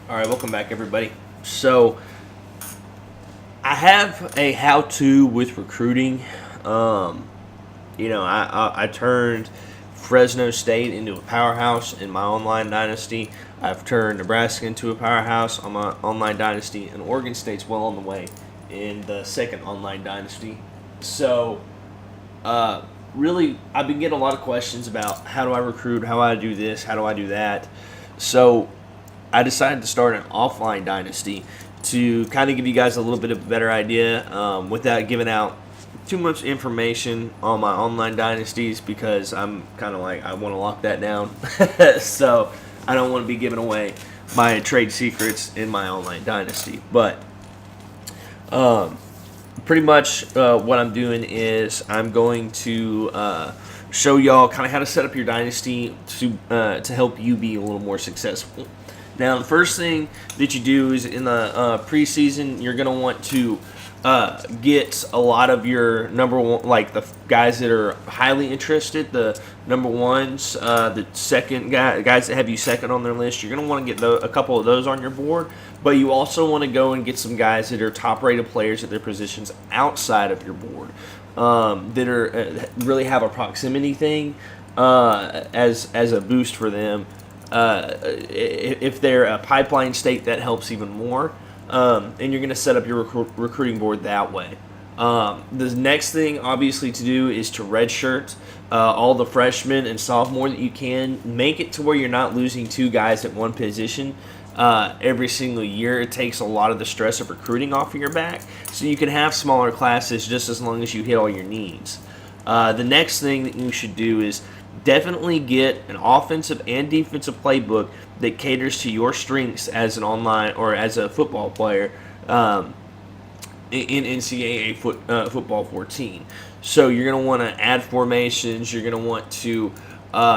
All right, welcome back, everybody. So, I have a how-to with recruiting. I turned Fresno State into a powerhouse in my online dynasty. I've turned Nebraska into a powerhouse on my online dynasty, and Oregon State's well on the way in the second online dynasty. So, really, I've been getting a lot of questions about how do I recruit, how do I do this, how do I do that. So, I decided to start an offline dynasty to kind of give you guys a little bit of a better idea without giving out too much information on my online dynasties, because I'm kind of like, I want to lock that down. So I don't want to be giving away my trade secrets in my online dynasty. But pretty much what I'm doing is I'm going to show y'all kind of how to set up your dynasty to help you be a little more successful. Now, the first thing that you do is in the preseason, you're going to want to get a lot of your number one, like the guys that are highly interested, the number ones, the second guys that have you second on their list. You're going to want to get a couple of those on your board, but you also want to go and get some guys that are top-rated players at their positions outside of your board, that are really have a proximity thing as a boost for them. If they're a pipeline state, that helps even more. And you're going to set up your recruiting board that way. The next thing, obviously, to do is to redshirt all the freshmen and sophomore that you can. Make it to where you're not losing two guys at one position every single year. It takes a lot of the stress of recruiting off of your back, so you can have smaller classes just as long as you hit all your needs. The next thing that you should do is definitely get an offensive and defensive playbook that caters to your strengths as an online or as a football player in NCAA football 14. So you're going to want to add formations. You're going to want to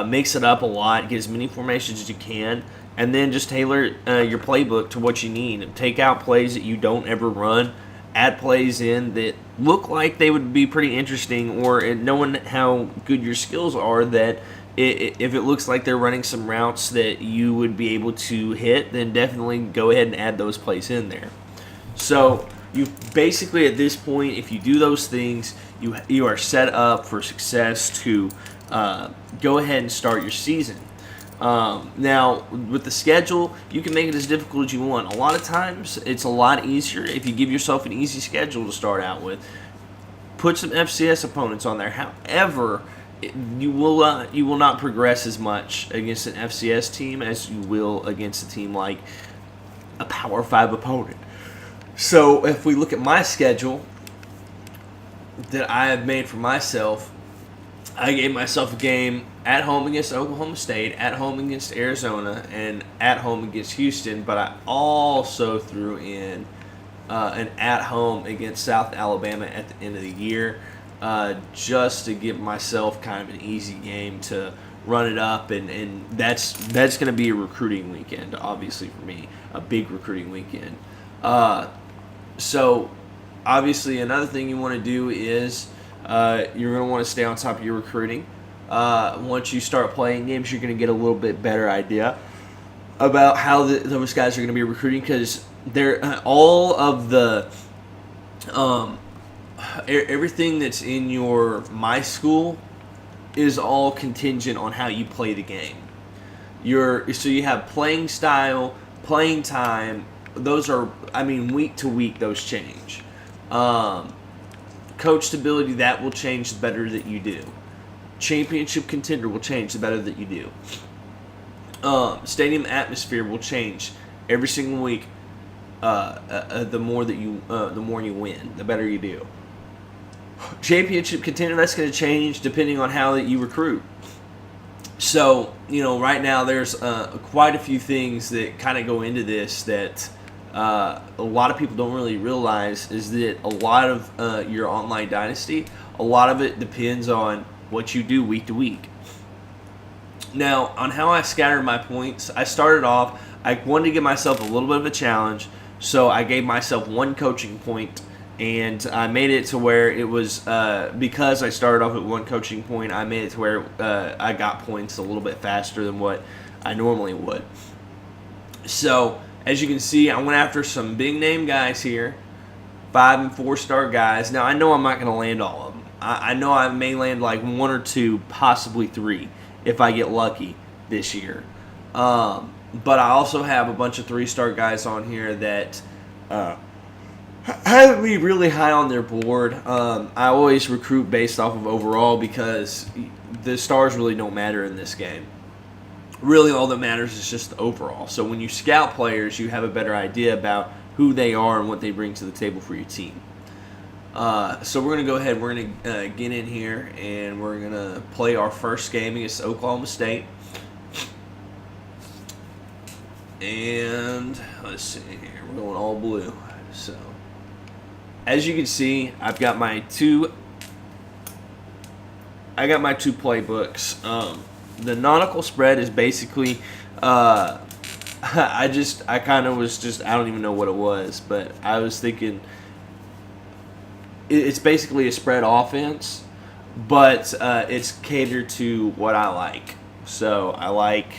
mix it up a lot, get as many formations as you can, and then just tailor your playbook to what you need. Take out plays that you don't ever run. Add plays in that look like they would be pretty interesting, or knowing how good your skills are, that if it looks like they're running some routes that you would be able to hit, then definitely go ahead and add those plays in there. So you basically, at this point, if you do those things, you are set up for success to go ahead and start your season. Now, with the schedule, you can make it as difficult as you want. A lot of times, it's a lot easier if you give yourself an easy schedule to start out with. Put some FCS opponents on there. However, you will not progress as much against an FCS team as you will against a team like a Power 5 opponent. So, if we look at my schedule that I have made for myself, I gave myself a game at home against Oklahoma State, at home against Arizona, and at home against Houston, but I also threw in an at-home against South Alabama at the end of the year, just to give myself kind of an easy game to run it up, and that's going to be a recruiting weekend, obviously, for me, a big recruiting weekend. So, obviously, another thing you want to do is you're going to want to stay on top of your recruiting. Once you start playing games, you're going to get a little bit better idea about how those guys are going to be recruiting, because they're all of the everything that's in your my school is all contingent on how you play the game. So you have playing style, playing time. Those are, week to week, those change. Coach stability, that will change the better that you do. Championship contender will change the better that you do. Stadium atmosphere will change every single week. The more you win, the better you do. Championship contender, that's going to change depending on how that you recruit. So, right now there's quite a few things that kind of go into this that a lot of people don't really realize, is that a lot of your online dynasty, a lot of it depends on what you do week to week. Now, on how I scattered my points, I started off, I wanted to give myself a little bit of a challenge, so I gave myself one coaching point, and I made it to where it was, because I started off at one coaching point, I made it to where I got points a little bit faster than what I normally would. So As you can see, I went after some big name guys here, 5 and 4-star guys. Now I know I'm not going to land all of them. I know I may land like 1 or 2, possibly 3, if I get lucky this year. But I also have a bunch of 3-star guys on here that have me really high on their board. I always recruit based off of overall because the stars really don't matter in this game. Really, all that matters is just the overall. So when you scout players, you have a better idea about who they are and what they bring to the table for your team. So we're going to go ahead. We're going to get in here, and we're going to play our first game against Oklahoma State. And let's see here. We're going all blue. So as you can see, I've got my two playbooks. The nautical spread is basically, I kind of was just, I don't even know what it was, but I was thinking it's basically a spread offense, but it's catered to what I like. So I like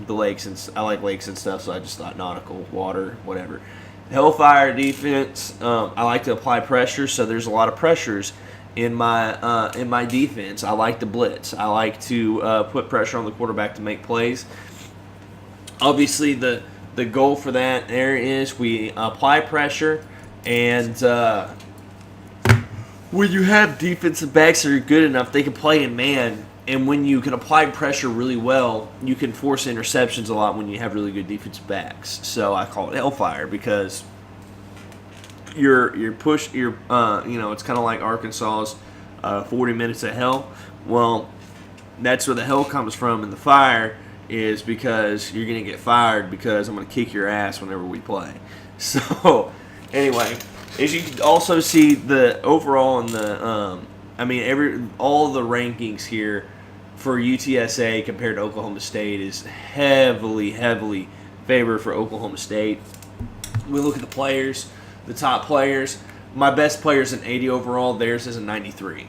the lakes and stuff, so I just thought nautical, water, whatever. Hellfire defense, I like to apply pressure, so there's a lot of pressures in my defense. I like to blitz. I like to put pressure on the quarterback to make plays. Obviously, the goal for that there is we apply pressure, and when you have defensive backs that are good enough, they can play in man. And when you can apply pressure really well, you can force interceptions a lot when you have really good defensive backs. So I call it Hellfire because it's kind of like Arkansas's 40 minutes of hell. Well, that's where the hell comes from, and the fire is because you're going to get fired because I'm going to kick your ass whenever we play. So, anyway, as you can also see, the overall and all the rankings here for UTSA compared to Oklahoma State is heavily favored for Oklahoma State. We look at the players. The top players, my best player is an 80 overall. Theirs is a 93.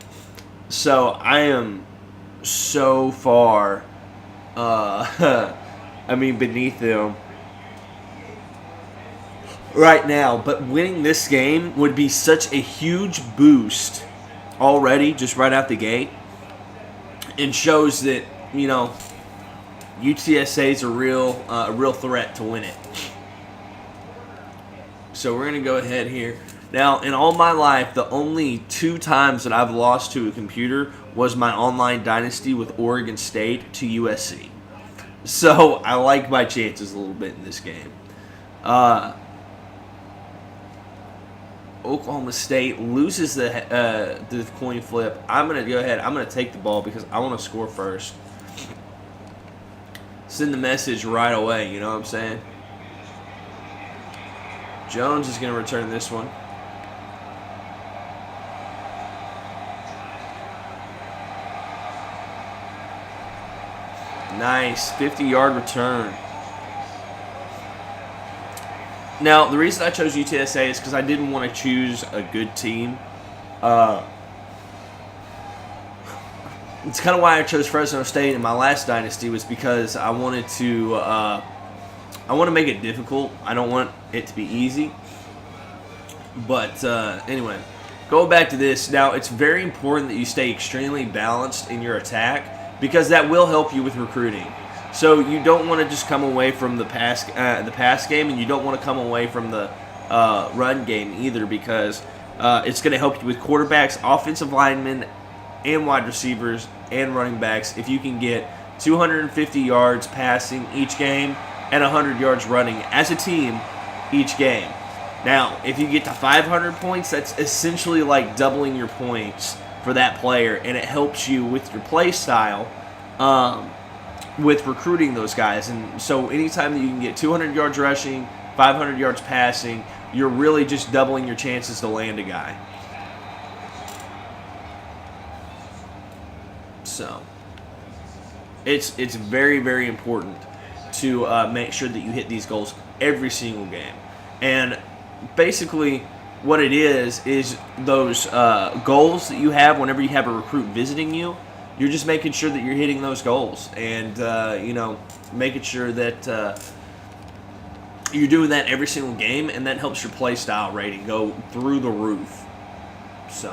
So I am so far, beneath them right now. But winning this game would be such a huge boost already, just right out the gate, and shows that UTSA is a real threat to win it. So we're going to go ahead here. Now, in all my life, the only 2 times that I've lost to a computer was my online Dynasty with Oregon State to USC. So I like my chances a little bit in this game. Oklahoma State loses the coin flip. I'm going to go ahead. I'm going to take the ball because I want to score first. Send the message right away, you know what I'm saying? Jones is going to return this one. Nice, 50-yard return. Now, the reason I chose UTSA is because I didn't want to choose a good team. It's kind of why I chose Fresno State in my last dynasty, was because I wanted to make it difficult. I don't want it to be easy. But anyway, going back to this. Now, it's very important that you stay extremely balanced in your attack because that will help you with recruiting. So you don't want to just come away from the pass game, and you don't want to come away from the run game either, because it's going to help you with quarterbacks, offensive linemen, and wide receivers and running backs if you can get 250 yards passing each game and 100 yards running as a team each game. Now, if you get to 500 points, that's essentially like doubling your points for that player, and it helps you with your play style with recruiting those guys. And so anytime that you can get 200 yards rushing, 500 yards passing, you're really just doubling your chances to land a guy. So it's very, very important to make sure that you hit these goals every single game. And basically what it is those goals that you have whenever you have a recruit visiting you. You're just making sure that you're hitting those goals and, making sure that you're doing that every single game, and that helps your play style rating go through the roof. So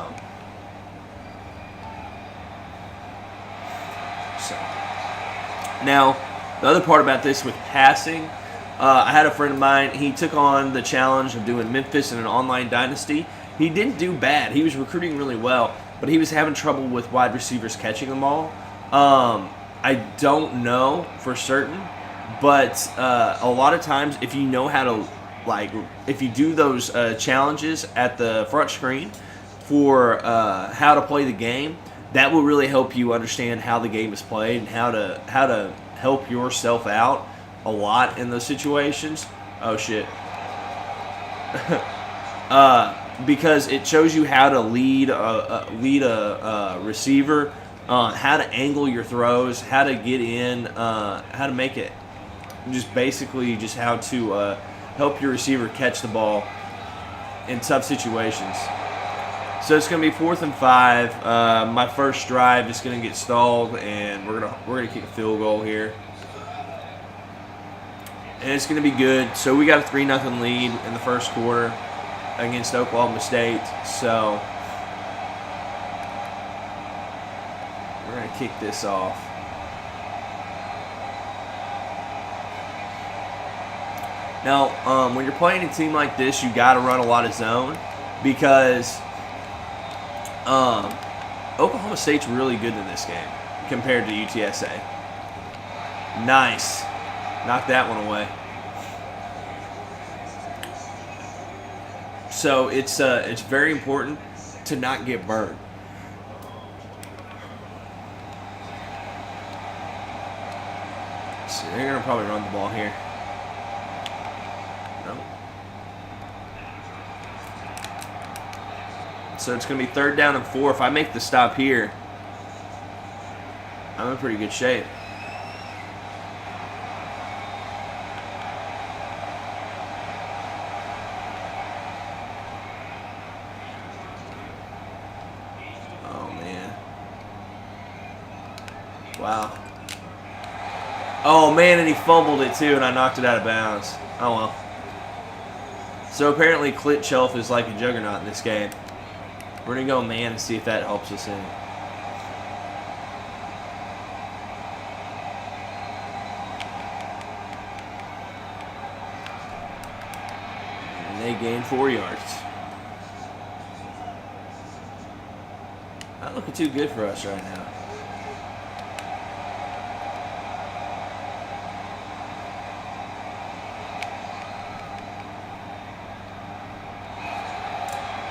now, the other part about this with passing, I had a friend of mine, he took on the challenge of doing Memphis in an online dynasty. He didn't do bad. He was recruiting really well, but he was having trouble with wide receivers catching the ball. I don't know for certain, but a lot of times if you know how to, if you do those challenges at the front screen for how to play the game, that will really help you understand how the game is played and how to help yourself out a lot in those situations. Oh shit. Because it shows you how to lead a receiver, how to angle your throws, how to get in, how to make it, just basically just how to help your receiver catch the ball in tough situations. So it's going to be 4th and 5. My first drive is going to get stalled, and we're gonna kick a field goal here, and it's going to be good. So we got a 3-0 lead in the first quarter against Oklahoma State. So we're going to kick this off. Now, when you're playing a team like this, you got to run a lot of zone because Oklahoma State's really good in this game compared to UTSA. Nice. Knocked that one away. So it's very important to not get burned. So they're gonna probably run the ball here. No. So it's gonna be 3rd down and 4. If I make the stop here, I'm in pretty good shape. Wow. Oh, man, and he fumbled it, too, and I knocked it out of bounds. Oh, well. So, apparently, Clit Shelf is like a juggernaut in this game. We're going to go man and see if that helps us in. And they gained 4 yards. Not looking too good for us right now.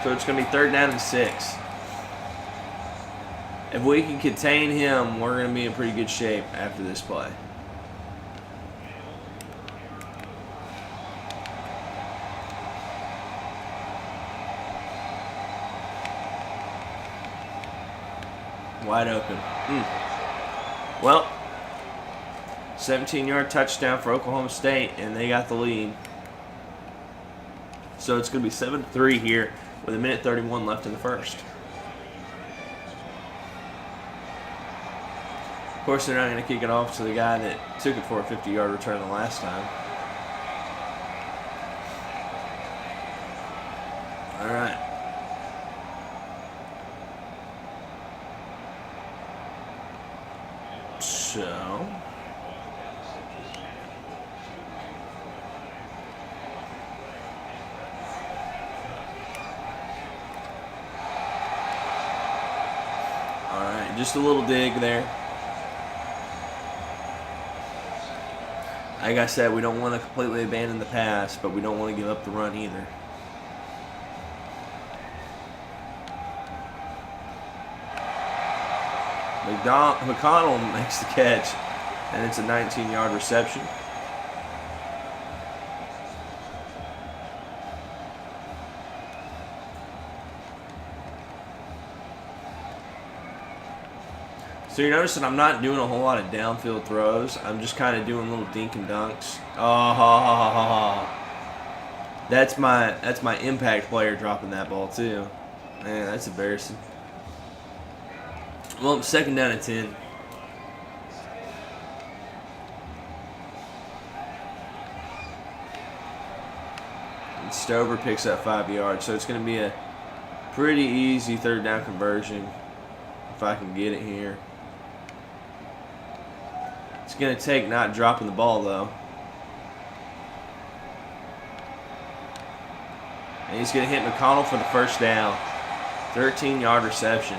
So it's going to be 3rd down and 6. If we can contain him, we're going to be in pretty good shape after this play. Wide open. Well, 17-yard touchdown for Oklahoma State, and they got the lead. So it's going to be 7-3 here with 1:31 left in the first. Of course, they're not going to kick it off to the guy that took it for a 50-yard return the last time. All right. So just a little dig there. Like I said, we don't want to completely abandon the pass, but we don't want to give up the run either. McConnell makes the catch, and it's a 19-yard reception. So you're noticing I'm not doing a whole lot of downfield throws. I'm just kind of doing little dink and dunks. Oh, ha, ha, ha, ha. That's my impact player dropping that ball too. Man, that's embarrassing. Well, I'm 2nd down and 10. Stover picks up 5 yards. So it's going to be a pretty easy third down conversion if I can get it here. It's going to take not dropping the ball, though. And he's going to hit McConnell for the first down. 13-yard reception.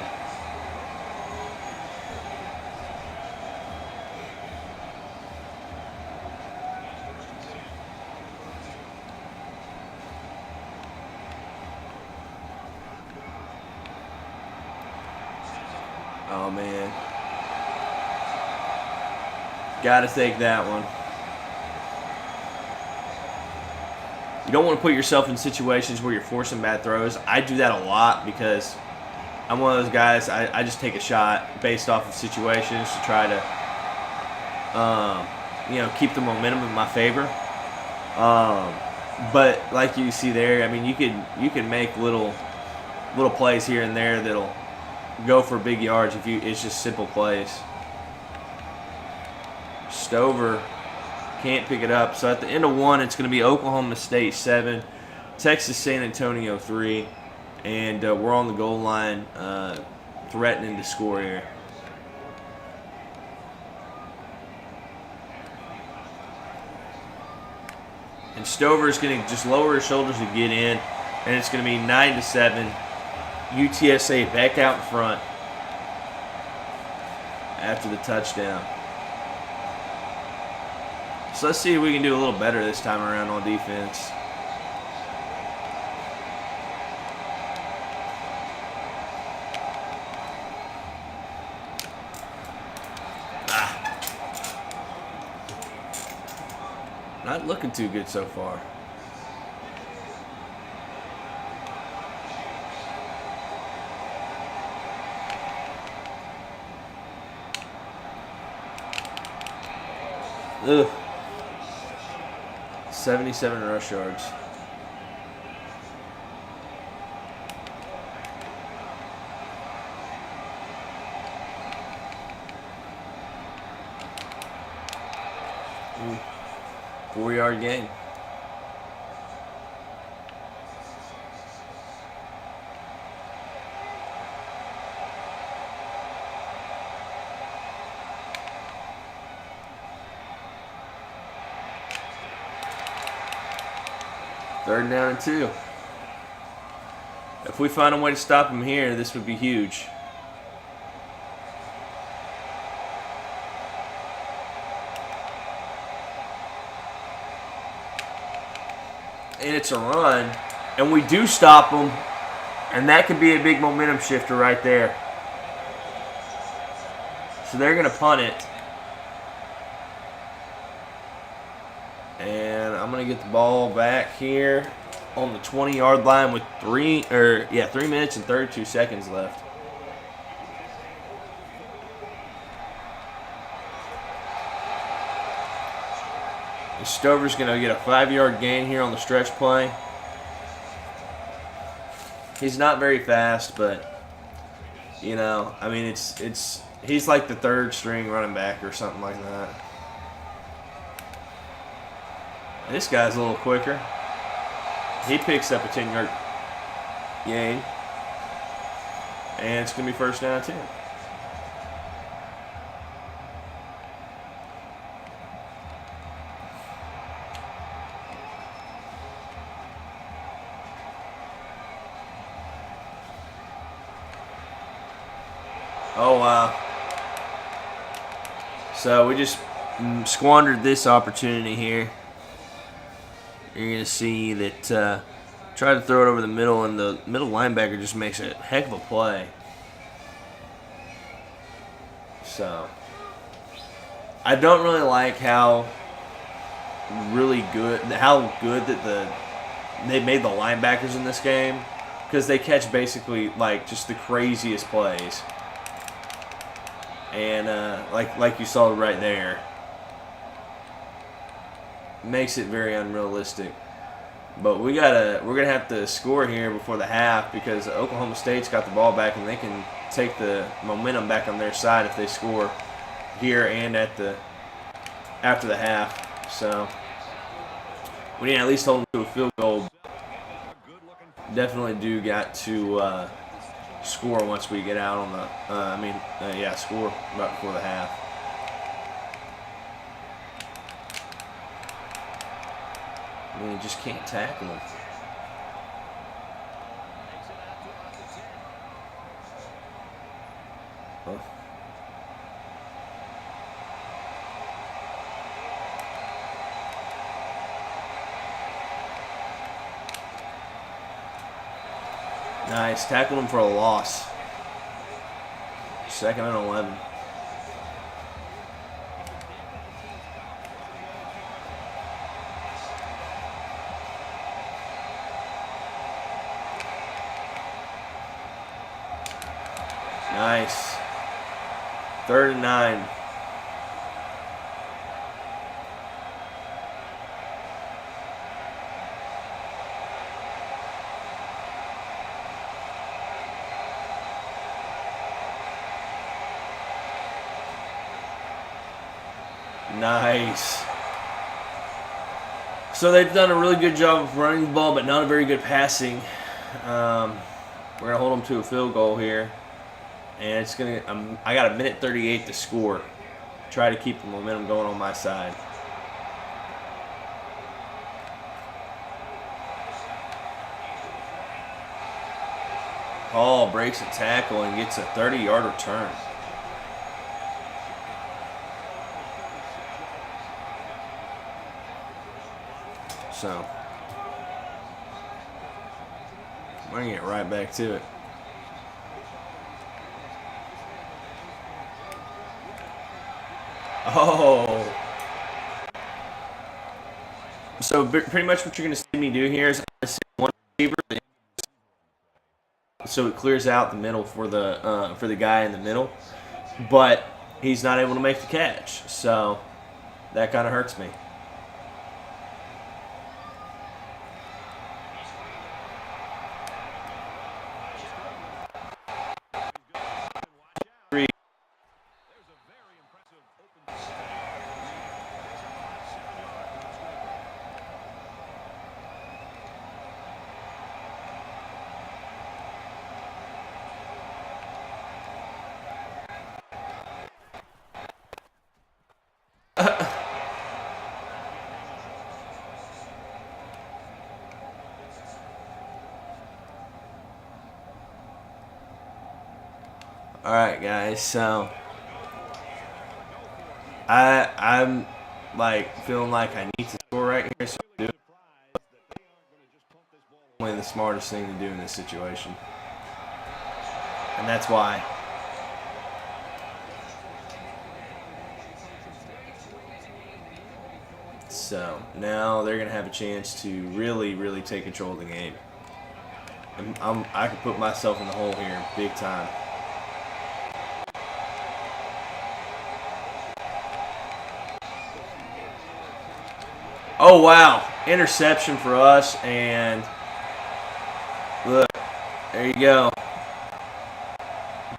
Oh, man. Got to take that one. You don't want to put yourself in situations where you're forcing bad throws. I do that a lot because I'm one of those guys, I just take a shot based off of situations to try to, keep the momentum in my favor. But like you see there, I mean, you can make little plays here and there that'll go for big yards if it's just simple plays. Stover can't pick it up. So at the end of one, it's going to be Oklahoma State 7, Texas San Antonio 3, and we're on the goal line threatening to score here. And Stover's going to just lower his shoulders to get in, and it's going to be 9-7. UTSA back out in front after the touchdown. So let's see if we can do a little better this time around on defense. Not looking too good so far. Ugh. 77 rush yards. Ooh. 4-yard gain. Third down and 2. If we find a way to stop him here, this would be huge. And it's a run, and we do stop him, and that could be a big momentum shifter right there. So they're going to punt it. And I'm going to get the ball back here on the 20-yard line with 3 minutes and 32 seconds left. And Stover's going to get a 5-yard gain here on the stretch play. He's not very fast, but I mean he's like the third string running back or something like that. This guy's a little quicker. He picks up a 10-yard gain. And it's going to be first down and 10. Oh, wow. So we just squandered this opportunity here. You're going to see that try to throw it over the middle, and the middle linebacker just makes a heck of a play. So I don't really like how good that they made the linebackers in this game, because they catch basically like just the craziest plays. And like you saw right there, makes it very unrealistic. But we're gonna have to score here before the half, because Oklahoma State's got the ball back and they can take the momentum back on their side if they score here and after the half. So we need to at least hold them to a field goal. definitely do got to score once we get out on the. Yeah, score right before the half. I mean, you just can't tackle him. Huh. Nice. Tackled him for a loss. 2nd and 11. Nice. 3rd and 9. Nice. So they've done a really good job of running the ball, but not a very good passing. We're gonna hold them to a field goal here, and it's gonna. I got a minute 38 to score. Try to keep the momentum going on my side. Hall breaks a tackle and gets a 30-yard return. So, we're going to get right back to it. Oh. So, pretty much what you're going to see me do here is I'm going to see one receiver, so it clears out the middle for the guy in the middle, but he's not able to make the catch. So, that kind of hurts me. All right, guys. So I'm like feeling like I need to score right here. So I do. Only the smartest thing to do in this situation, and that's why. So now they're gonna have a chance to really, really take control of the game. I can put myself in the hole here big time. Oh, wow. Interception for us, and look, there you go.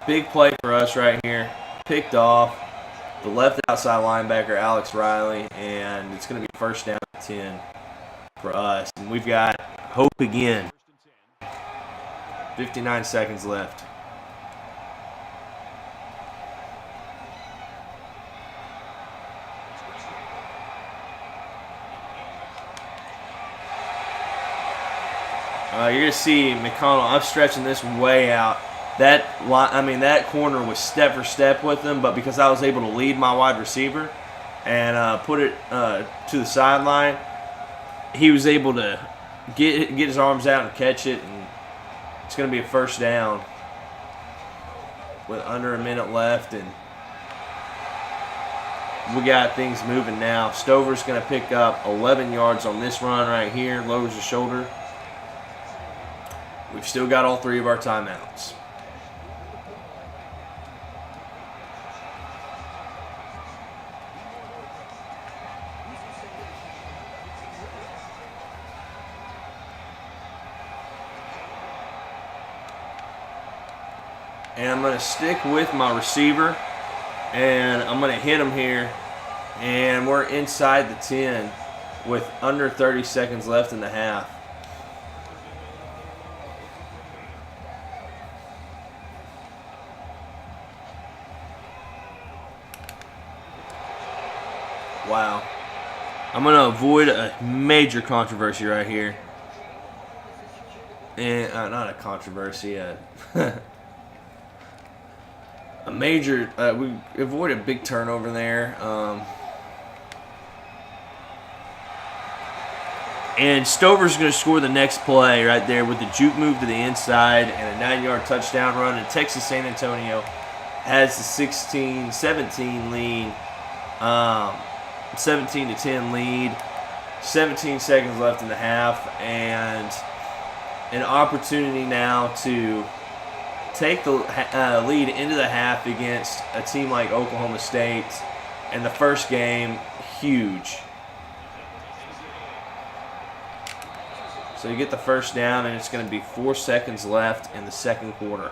Big play for us right here. Picked off the left outside linebacker, Alex Riley, and it's going to be 1st down and 10 for us. And we've got hope again. 59 seconds left. You're going to see McConnell. I'm stretching this way out. That corner was step for step with him, but because I was able to lead my wide receiver and put it to the sideline, he was able to get his arms out and catch it, and it's going to be a 1st down with under a minute left, and we got things moving now. Stover's going to pick up 11 yards on this run right here, lowers his shoulder. We've still got all 3 of our timeouts. And I'm going to stick with my receiver, and I'm going to hit him here, and we're inside the 10 with under 30 seconds left in the half. Wow. I'm going to avoid a major controversy right here. And not a controversy, a major. We avoid a big turnover there. And Stover's going to score the next play right there with the juke move to the inside and a 9-yard touchdown run. And Texas San Antonio has the 16-17 lead, 17-10 lead. 17 seconds left in the half, and an opportunity now to take the lead into the half against a team like Oklahoma State. And the first game, huge. So you get the first down, and it's going to be 4 seconds left in the second quarter.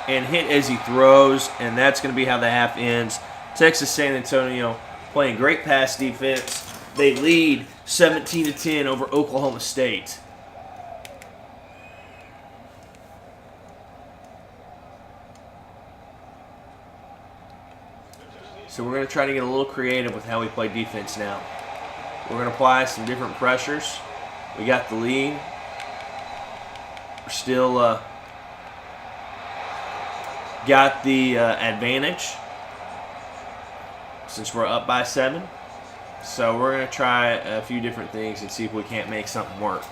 And hit as he throws, and that's going to be how the half ends. Texas San Antonio playing great pass defense. They lead 17-10 over Oklahoma State. So we're going to try to get a little creative with how we play defense now. We're going to apply some different pressures. We got the lead. We're still got the advantage since we're up by 7. So we're going to try a few different things and see if we can't make something work.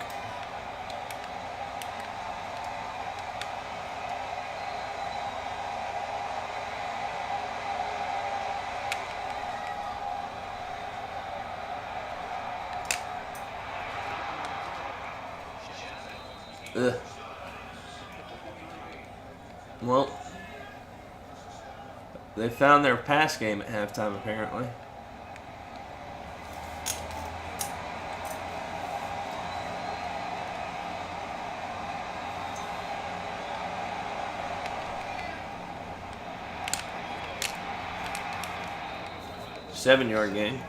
Well, they found their pass game at halftime, apparently. Seven-yard gain.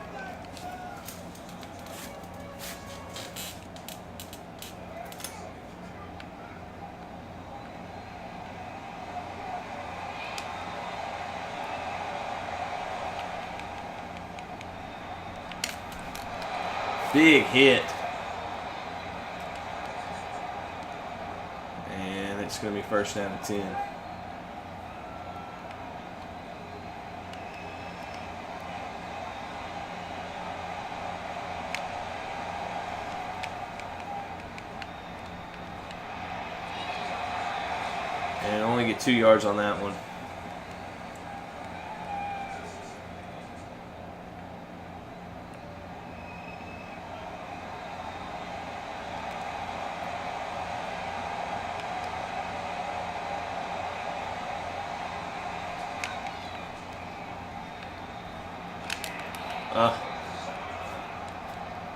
Big hit. And it's going to be first down to 10. And only get 2 yards on that one.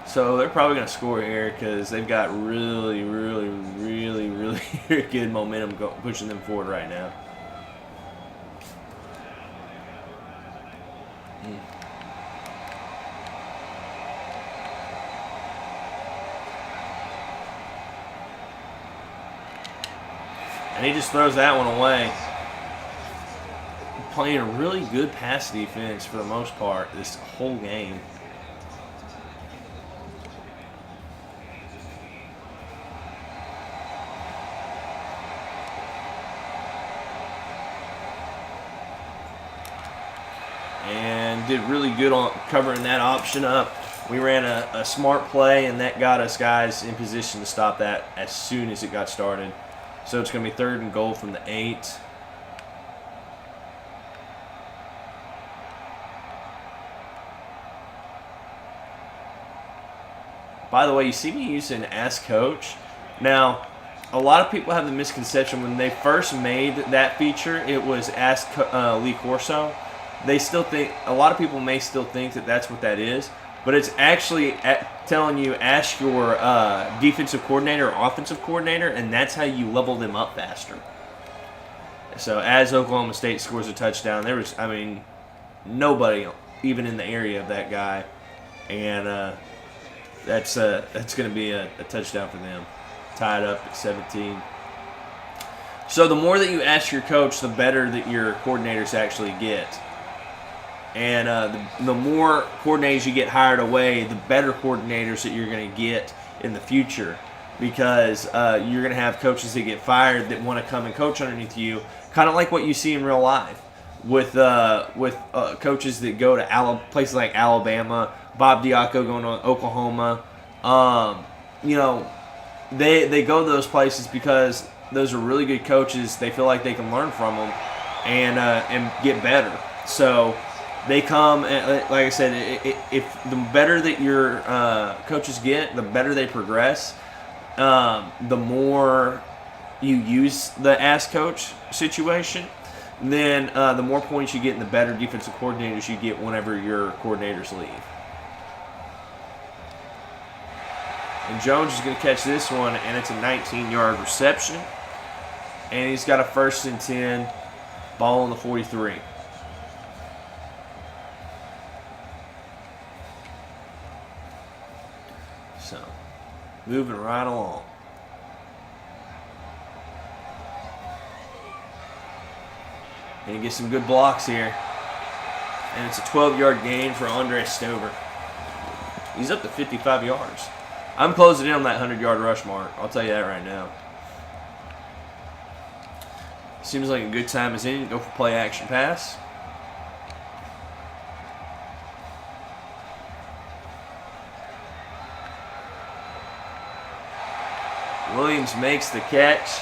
So they're probably going to score here because they've got really good momentum pushing them forward right now. And he just throws that one away. Playing a really good pass defense for the most part this whole game. And did really good on covering that option up. We ran a smart play, and that got us guys in position to stop that as soon as it got started. So it's going to be 3rd and goal from the 8. By the way, you see me using Ask Coach. Now, a lot of people have the misconception when they first made that feature, it was Ask Lee Corso. They still think, a lot of people may still think that that's what that is, but it's actually telling you ask your defensive coordinator or offensive coordinator, and that's how you level them up faster. So as Oklahoma State scores a touchdown, there was, nobody even in the area of that guy, and that's going to be a touchdown for them. Tied up at 17. So the more that you ask your coach, the better that your coordinators actually get. And the more coordinators you get hired away, the better coordinators that you're going to get in the future. Because you're going to have coaches that get fired that want to come and coach underneath you, kind of like what you see in real life with coaches that go to places like Alabama, Bob Diaco going to Oklahoma. They go to those places because those are really good coaches. They feel like they can learn from them and get better. So they come, and, like I said, if the better that your coaches get, the better they progress. The more you use the ask coach situation, then the more points you get and the better defensive coordinators you get whenever your coordinators leave. And Jones is going to catch this one, and it's a 19-yard reception. And he's got a 1st and 10, ball on the 43. So, moving right along. And he gets some good blocks here. And it's a 12-yard gain for Andre Stover. He's up to 55 yards. I'm closing in on that 100-yard rush mark. I'll tell you that right now. Seems like a good time as any to go for play action pass. Williams makes the catch.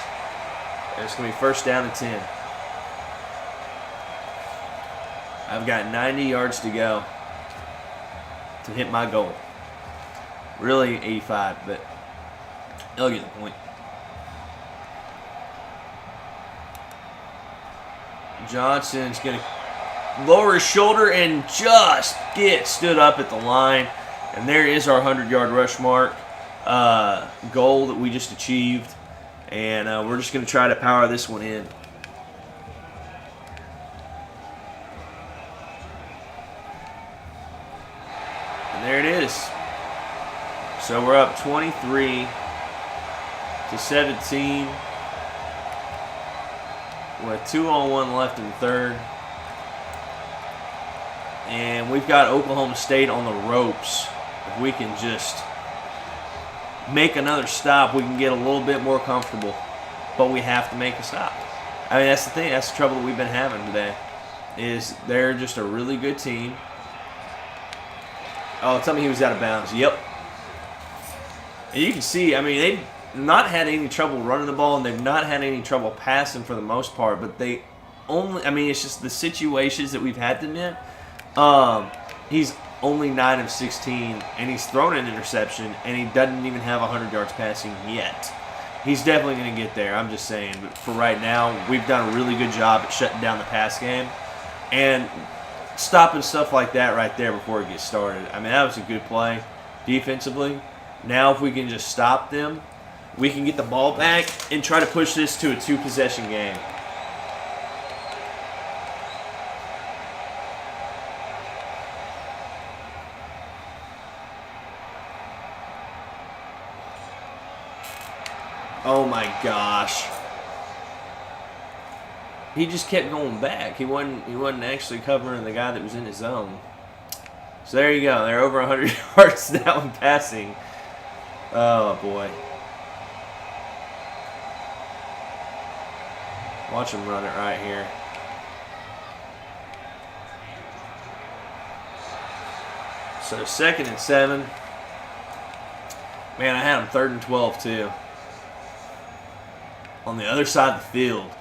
And it's going to be 1st down and 10. I've got 90 yards to go to hit my goal. Really 85, but they'll get the point. Johnson's going to lower his shoulder and just get stood up at the line. And there is our 100-yard rush mark goal that we just achieved. And we're just going to try to power this one in. And there it is. So we're up 23 to 17 with 2:01 left in the third. And we've got Oklahoma State on the ropes. If we can just make another stop, we can get a little bit more comfortable. But we have to make a stop. I mean, that's the thing. That's the trouble that we've been having today. Is they're just a really good team. Oh, tell me he was out of bounds. Yep. And you can see, I mean, they've not had any trouble running the ball, and they've not had any trouble passing for the most part. But they only, I mean, it's just the situations that we've had them in. He's only 9 of 16, and he's thrown an interception, and he doesn't even have 100 yards passing yet. He's definitely going to get there, I'm just saying. But for right now, we've done a really good job at shutting down the pass game and stopping stuff like that right there before it gets started. I mean, that was a good play defensively. Now if we can just stop them, we can get the ball back and try to push this to a 2-possession game. Oh my gosh. He just kept going back. He wasn't actually covering the guy that was in his zone. So there you go. They're over 100 yards now in passing. Oh boy. Watch him run it right here. So 2nd and 7. Man, I had him 3rd and 12 too. On the other side of the field.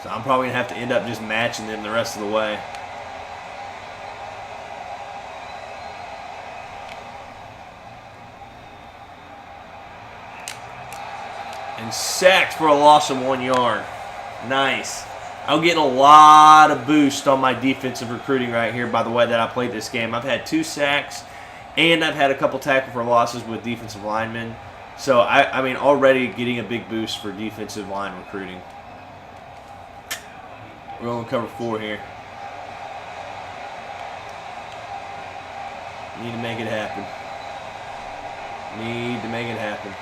So I'm probably going to have to end up just matching them the rest of the way. And sacked for a loss of 1 yard. Nice. I'm getting a lot of boost on my defensive recruiting right here by the way that I played this game. I've had 2 sacks, and I've had a couple tackle for losses with defensive linemen. So, I mean, already getting a big boost for defensive line recruiting. We're on cover 4 here. Need to make it happen. Need to make it happen.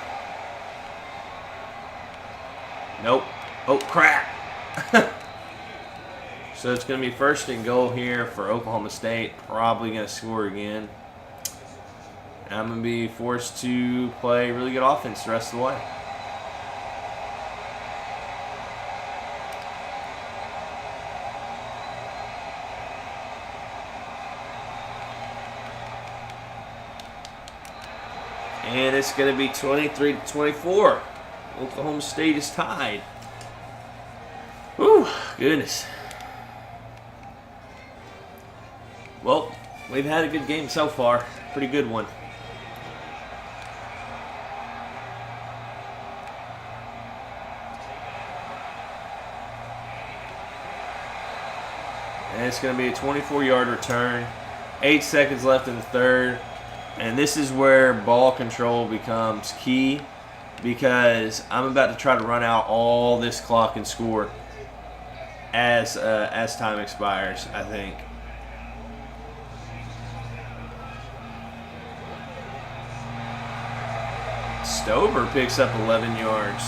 Nope. Oh, crap. So it's going to be first and goal here for Oklahoma State. Probably going to score again. And I'm going to be forced to play really good offense the rest of the way. And it's going to be 23-24. Oklahoma State is tied. Whew, goodness. Well, we've had a good game so far. Pretty good one. And it's going to be a 24-yard return. 8 seconds left in the third. And this is where ball control becomes key, because I'm about to try to run out all this clock and score as time expires, I think. Stover picks up 11 yards.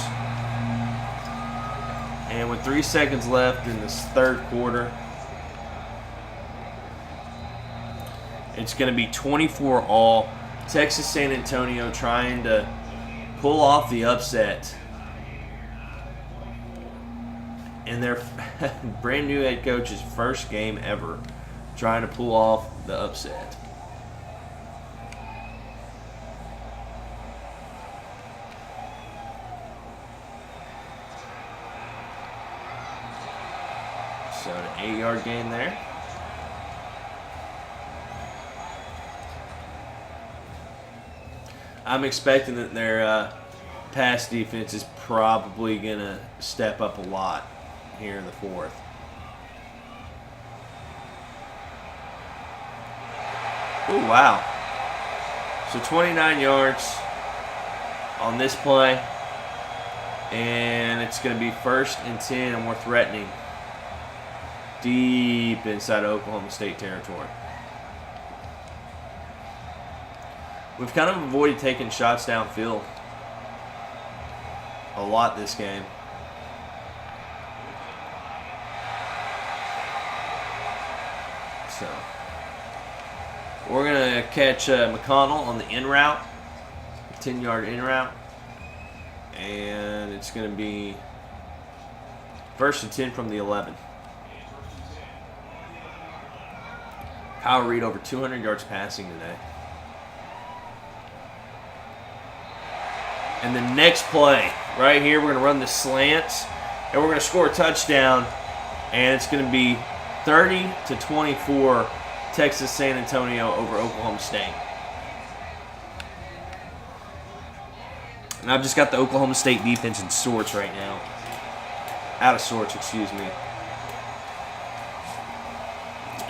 And with 3 seconds left in this third quarter, it's going to be 24-all. Texas San Antonio trying to pull off the upset. And their brand new head coach's first game ever trying to pull off the upset. So an 8-yard gain there. I'm expecting that their pass defense is probably going to step up a lot here in the fourth. Oh, wow. So 29 yards on this play. And it's going to be 1st and 10, and we're threatening deep inside Oklahoma State territory. We've kind of avoided taking shots downfield a lot this game. So we're going to catch McConnell on the in route, 10-yard in route. And it's going to be 1st and 10 from the 11. Kyle Reed over 200 yards passing today. And the next play, right here, we're going to run the slants, and we're going to score a touchdown, and it's going to be 30-24, Texas San Antonio over Oklahoma State. And I've just got the Oklahoma State defense in sorts right now. Out of sorts, excuse me.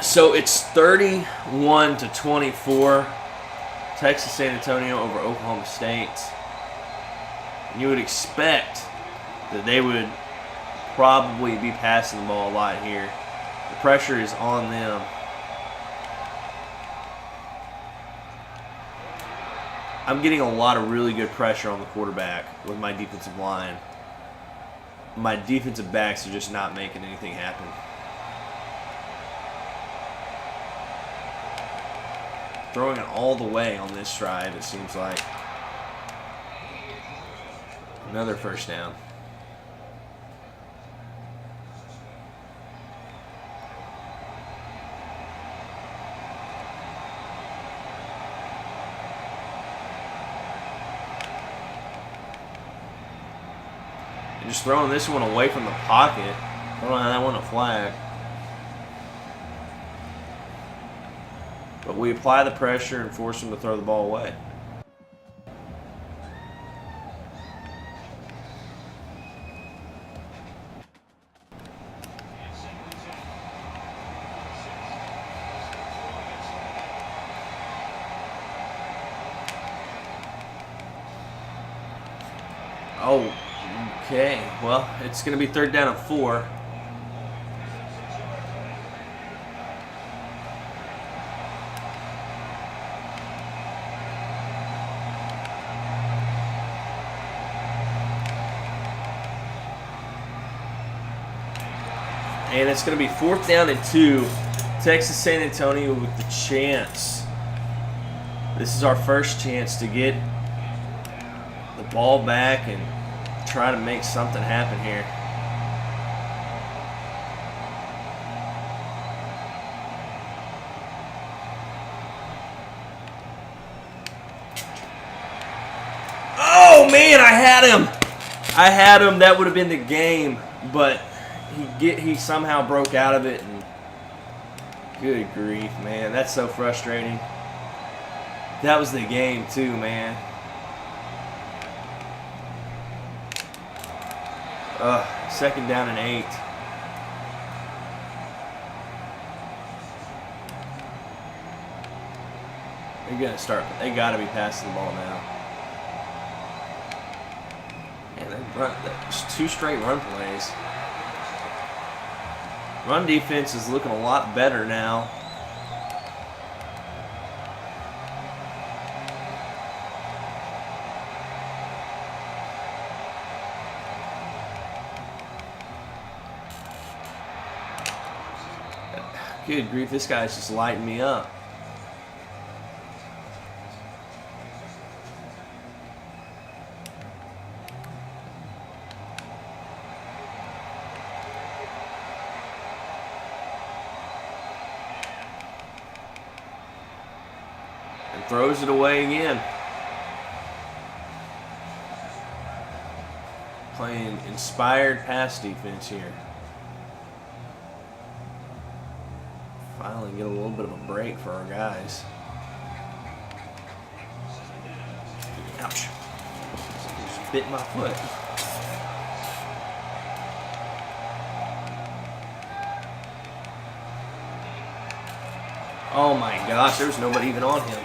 So it's 31-24, Texas San Antonio over Oklahoma State. You would expect that they would probably be passing the ball a lot here. The pressure is on them. I'm getting a lot of really good pressure on the quarterback with my defensive line. My defensive backs are just not making anything happen. Throwing it all the way on this drive, it seems like. Another first down. And just throwing this one away from the pocket. I don't know how that won a flag. But we apply the pressure and force them to throw the ball away. Oh, okay. Well, it's going to be 3rd down and 4. And it's going to be 4th down and 2. Texas San Antonio with the chance. This is our first chance to get the ball back and try to make something happen here. Oh man, I had him. I had him. That would have been the game, but he somehow broke out of it. And good grief, man, that's so frustrating. That was the game too, man. 2nd down and 8. They're gonna start. They gotta be passing the ball now. Man, that's 2 straight run plays. Run defense is looking a lot better now. Good grief, this guy's just lighting me up. And throws it away again. Playing inspired pass defense here. Finally get a little bit of a break for our guys. Ouch. Just bit my foot. Oh my gosh, there was nobody even on him.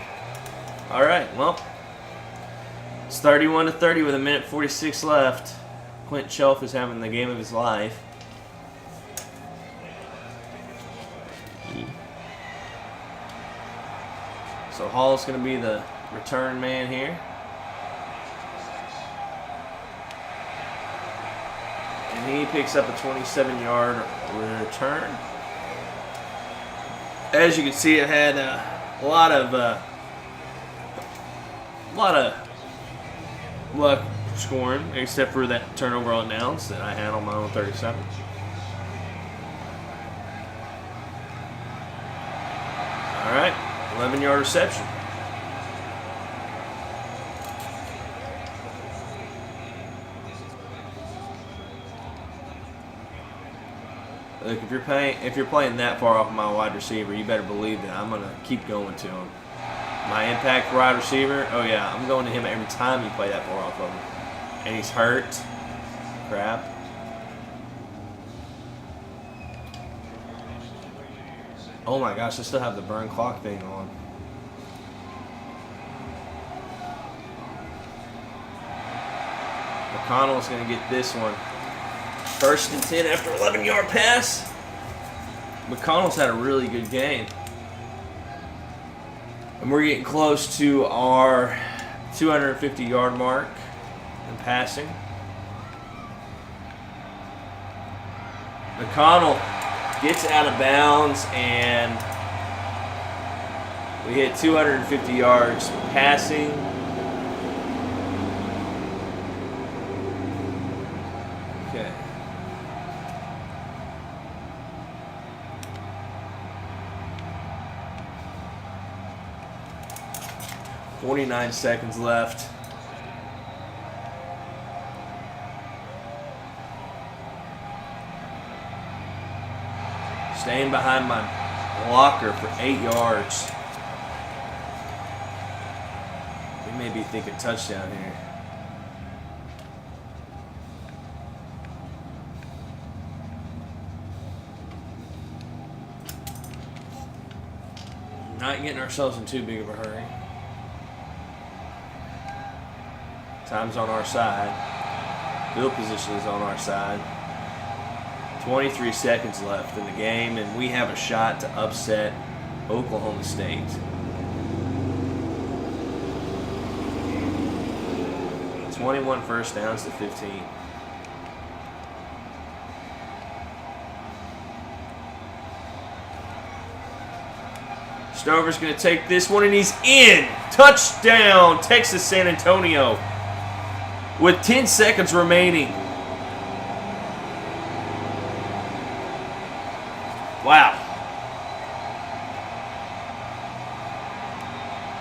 All right, well, it's 31-30 with 1:46 left. Quint Shelf is having the game of his life. So Hall's going to be the return man here. And he picks up a 27-yard return. As you can see, it had a lot of luck scoring, except for that turnover on downs that I had on my own 37. All right. 11-yard reception. Look, if you're playing that far off my wide receiver, you better believe that I'm gonna keep going to him. My impact wide receiver, oh yeah, I'm going to him every time you play that far off of him. And he's hurt. Crap. Oh my gosh, I still have the burn clock thing on. McConnell's going to get this one. 1st and 10 after 11-yard pass. McConnell's had a really good game. And we're getting close to our 250-yard mark in passing. McConnell gets out of bounds, and we hit 250 yards passing. Okay. .49 seconds left. Staying behind my blocker for 8 yards. We may be thinking touchdown here. Not getting ourselves in too big of a hurry. Time's on our side. Field position is on our side. 23 seconds left in the game, and we have a shot to upset Oklahoma State. .21 first downs to 15. Stover's going to take this one, and he's in. Touchdown, Texas San Antonio. With 10 seconds remaining. Wow.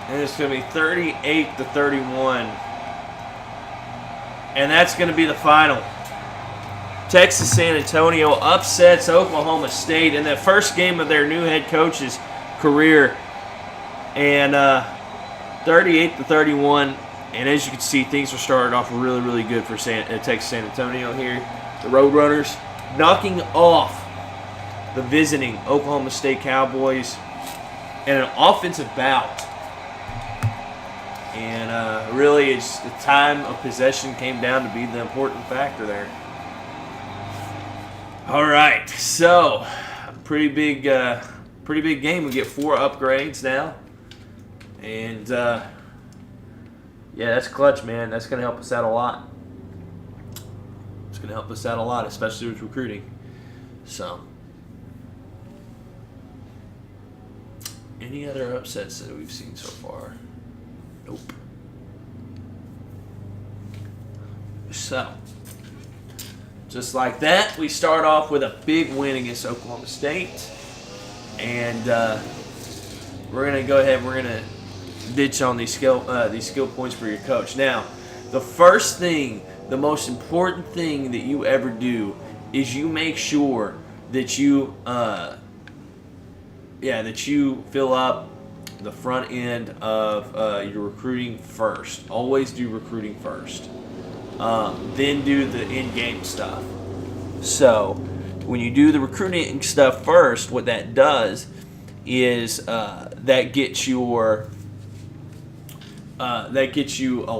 And it's going to be 38-31. And that's going to be the final. Texas San Antonio upsets Oklahoma State in the first game of their new head coach's career. And 38-31. And as you can see, things are starting off really, really good for Texas San Antonio here. The Roadrunners knocking off the visiting Oklahoma State Cowboys in an offensive bout. And really, it's the time of possession came down to be the important factor there. All right, so pretty big game. We get 4 upgrades now, and yeah, that's clutch, man. That's going to help us out a lot. It's going to help us out a lot, especially with recruiting. So, any other upsets that we've seen so far? Nope. So, just like that, we start off with a big win against Oklahoma State. And we're going to go ahead and we're going to ditch on these skill points for your coach. Now, the first thing, the most important thing that you ever do is you make sure that you fill up the front end of your recruiting first. Always do recruiting first. Then do the in-game stuff. So when you do the recruiting stuff first, what that does is that gets you a